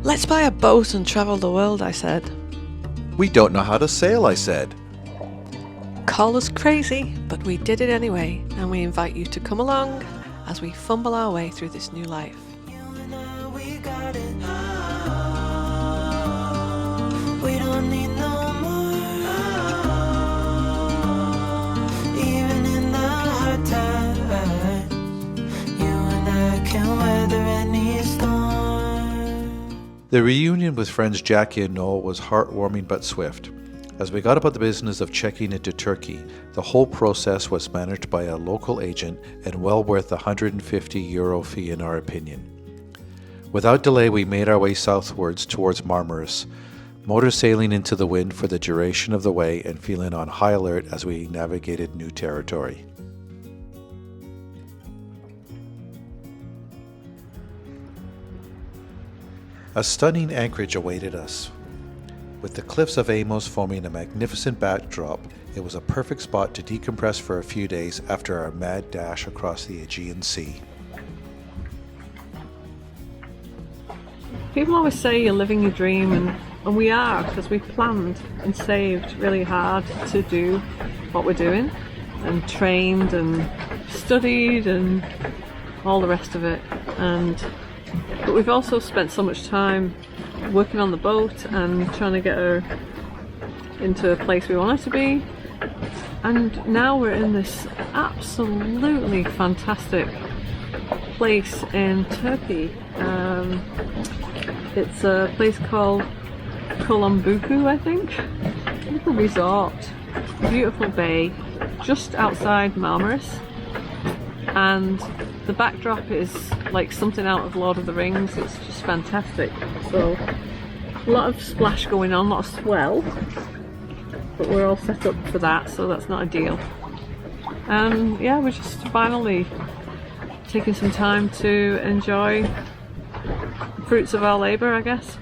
Let's buy a boat and travel the world, I said. We don't know how to sail, I said. Call us crazy, but we did it anyway, and we invite you to come along as we fumble our way through this new life. We don't need no more. Even in the hard times, you and I can weather any storm. The reunion with friends Jackie and Noel was heartwarming but swift. As we got about the business of checking into Turkey, the whole process was managed by a local agent and well worth the €150 fee in our opinion. Without delay, we made our way southwards towards Marmaris, motor sailing into the wind for the duration of the way and feeling on high alert as we navigated new territory. A stunning anchorage awaited us. With the cliffs of Amos forming a magnificent backdrop, it was a perfect spot to decompress for a few days after our mad dash across the Aegean Sea. People always say you're living your dream, and we are, because we planned and saved really hard to do what we're doing, and trained and studied and all the rest of it. But we've also spent so much time working on the boat and trying to get her into a place we want her to be, and now we're in this absolutely fantastic place in Turkey. It's a place called Kolombuku, I think. Little resort, beautiful bay, just outside Marmaris, and the backdrop is like something out of Lord of the Rings. It's just fantastic. So a lot of splash going on, a lot of swell, but we're all set up for that, so that's not a deal. And yeah, we're just finally taking some time to enjoy the fruits of our labour, I guess.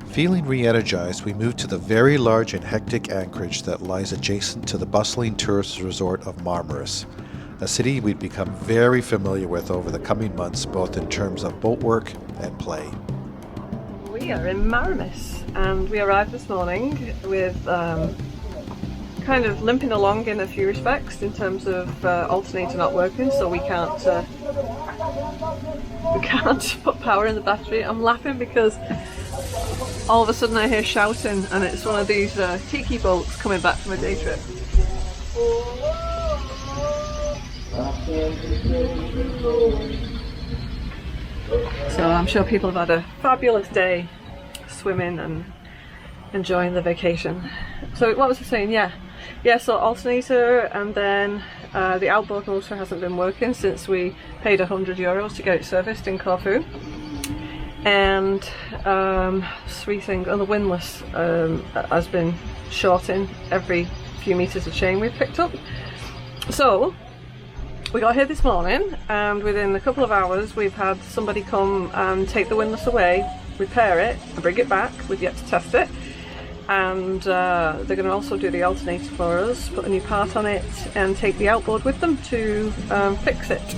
Feeling re-energized, we moved to the very large and hectic anchorage that lies adjacent to the bustling tourist resort of Marmaris, a city we'd become very familiar with over the coming months, both in terms of boat work and play. We are in Marmaris, and we arrived this morning with kind of limping along in a few respects in terms of alternator not working, so we can't put power in the battery. I'm laughing because all of a sudden I hear shouting, and it's one of these tiki boats coming back from a day trip. So I'm sure people have had a fabulous day swimming and enjoying the vacation. So what was I saying? Yeah, so alternator, and then the outboard motor hasn't been working since we paid €100 to get it serviced in Corfu. And three things, and the windlass has been shorting every few metres of chain we've picked up. So we got here this morning, and within a couple of hours we've had somebody come and take the windlass away, repair it and bring it back. We've yet to test it, and they're going to also do the alternator for us, put a new part on it and take the outboard with them to fix it.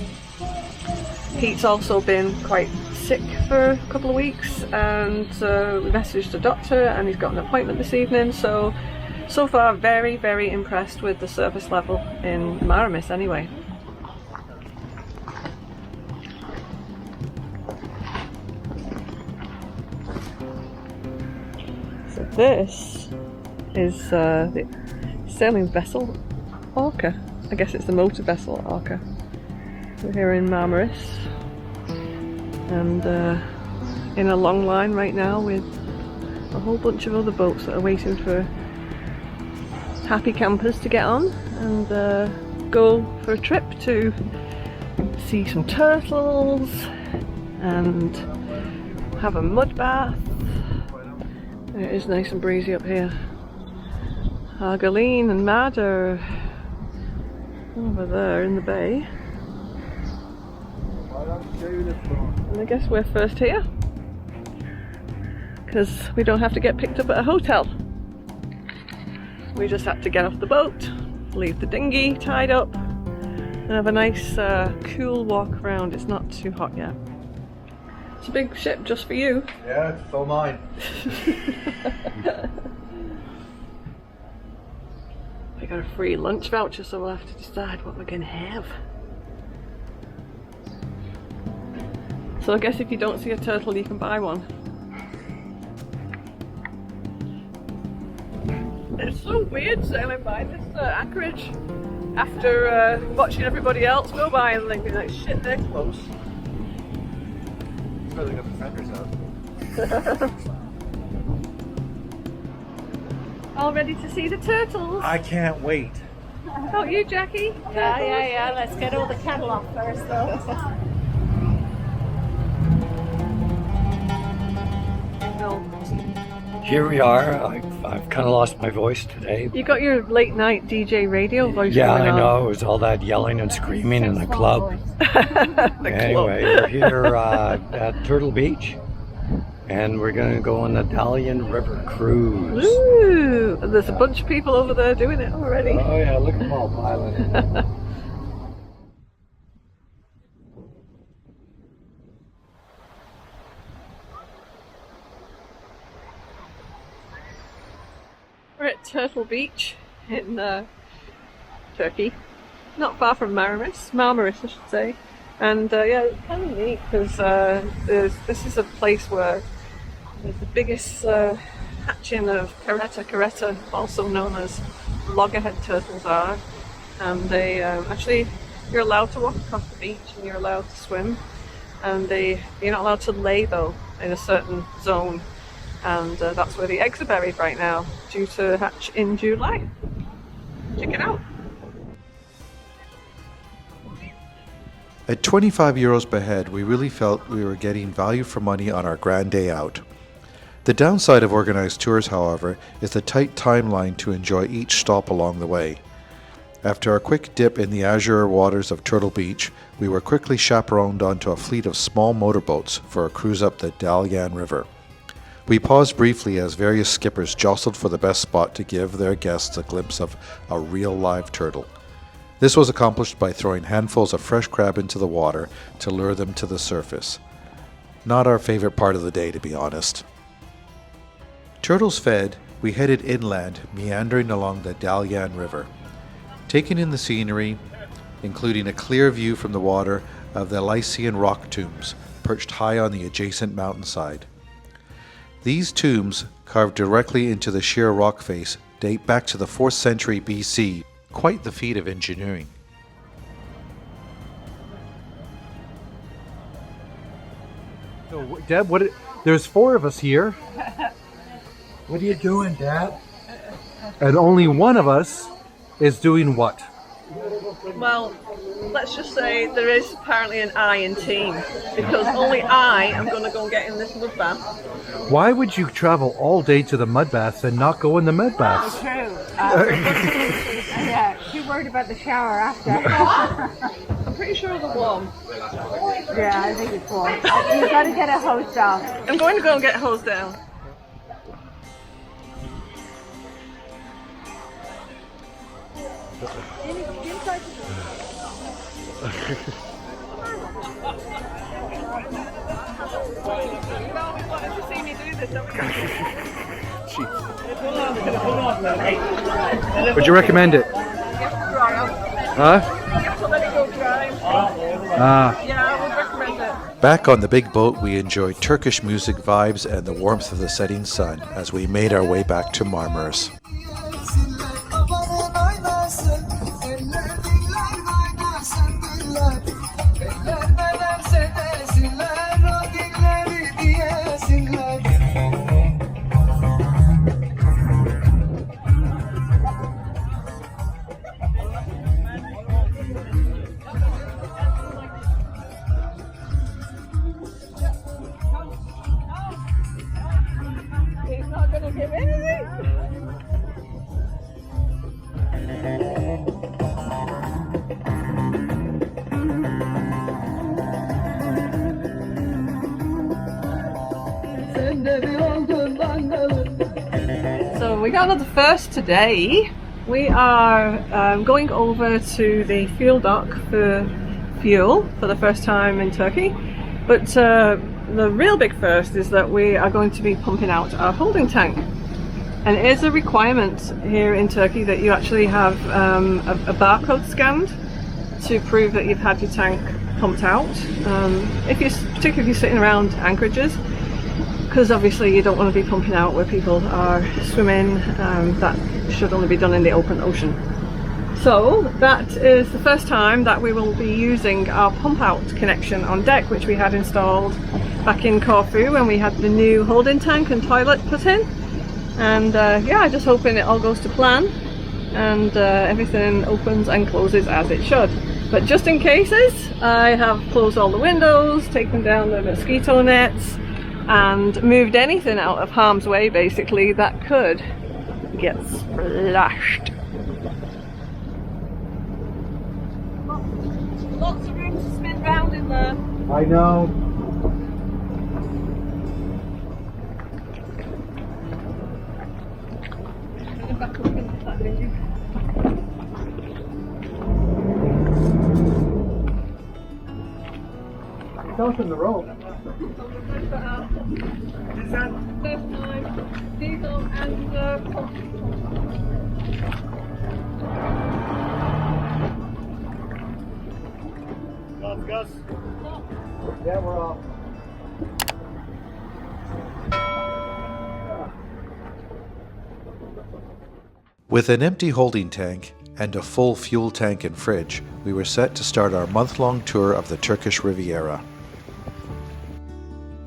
Pete's also been quite sick for a couple of weeks, and we messaged the doctor and he's got an appointment this evening. So far very, very impressed with the service level in Marmaris anyway. So this is the sailing vessel Orca. I guess it's the motor vessel Orca. We're here in Marmaris, and in a long line right now with a whole bunch of other boats that are waiting for happy campers to get on and go for a trip to see some turtles and have a mud bath. It is nice and breezy up here. Argeline and Mad are over there in the bay. And I guess we're first here because we don't have to get picked up at a hotel. We just had to get off the boat, leave the dinghy tied up, and have a nice cool walk around. It's not too hot yet. It's a big ship just for you. Yeah, it's all mine. We got a free lunch voucher, so we'll have to decide what we're going to have. So I guess if you don't see a turtle, you can buy one. It's so weird sailing by this anchorage after watching everybody else go by and thinking like, shit, they're close. That's where they got the fenders out. All ready to see the turtles? I can't wait. Don't you, Jackie? Yeah. Let's get all the cattle off first, though. No. Here we are. I've kind of lost my voice today. You got your late night DJ radio voice. Yeah, going I on. know. It was all that yelling and screaming in the club. The Anyway, we're here at Turtle Beach, and we're going to go on the Dalian River cruise. Ooh, and there's a bunch of people over there doing it already. Oh yeah, look at them all piling in. We're at Turtle Beach in Turkey, not far from Marmaris, I should say. And yeah, it's kind of neat because this is a place where there's the biggest hatching of caretta, also known as loggerhead turtles are. And they actually, you're allowed to walk across the beach and you're allowed to swim. And you're not allowed to lay though in a certain zone. And that's where the eggs are buried right now, due to hatch in July. Check it out. At 25 euros per head, we really felt we were getting value for money on our grand day out. The downside of organized tours, however, is the tight timeline to enjoy each stop along the way. After a quick dip in the azure waters of Turtle Beach, we were quickly chaperoned onto a fleet of small motorboats for a cruise up the Dalian River. We paused briefly as various skippers jostled for the best spot to give their guests a glimpse of a real live turtle. This was accomplished by throwing handfuls of fresh crab into the water to lure them to the surface. Not our favorite part of the day, to be honest. Turtles fed, we headed inland, meandering along the Dalian River. Taking in the scenery, including a clear view from the water of the Lycian rock tombs perched high on the adjacent mountainside. These tombs, carved directly into the sheer rock face, date back to the 4th century BC, quite the feat of engineering. So, Deb, there's 4 of us here. What are you doing, Dad? And only one of us is doing what? Well, let's just say there is apparently an I in team, because only I am going to go and get in this mud bath. Why would you travel all day to the mud baths and not go in the mud baths? True. Yeah, too worried about the shower after. I'm pretty sure they're warm. Yeah, I think it's warm. You've got to get a hose down. I'm going to go and get hosed down. Would you recommend it? Huh? Yeah, I would recommend it. Back on the big boat, we enjoyed Turkish music vibes and the warmth of the setting sun as we made our way back to Marmaris. He's not going to give anything. So we got another first today. We are going over to the fuel dock for fuel for the first time in Turkey. But the real big first is that we are going to be pumping out our holding tank. And it is a requirement here in Turkey that you actually have a barcode scanned to prove that you've had your tank pumped out. Particularly if you're sitting around anchorages, because obviously you don't want to be pumping out where people are swimming. That should only be done in the open ocean. So that is the first time that we will be using our pump out connection on deck, which we had installed back in Corfu when we had the new holding tank and toilet put in. And yeah, just hoping it all goes to plan and everything opens and closes as it should. But just in cases, I have closed all the windows, taken down the mosquito nets, and moved anything out of harm's way basically that could get splashed. Lots of room to spin round in there. I know. Back up into that, didn't you? Don't in the rope. Is that first time diesel and pump? Gus. Yeah, we're off. With an empty holding tank and a full fuel tank and fridge, we were set to start our month-long tour of the Turkish Riviera.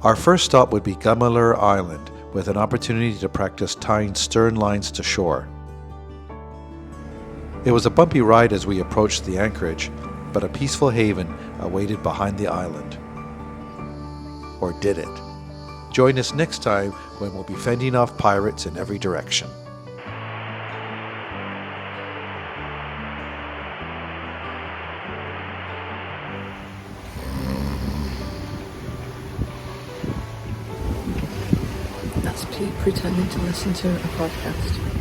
Our first stop would be Gamalar Island, with an opportunity to practice tying stern lines to shore. It was a bumpy ride as we approached the anchorage, but a peaceful haven awaited behind the island. Or did it? Join us next time when we'll be fending off pirates in every direction. That's Pete pretending to listen to a podcast.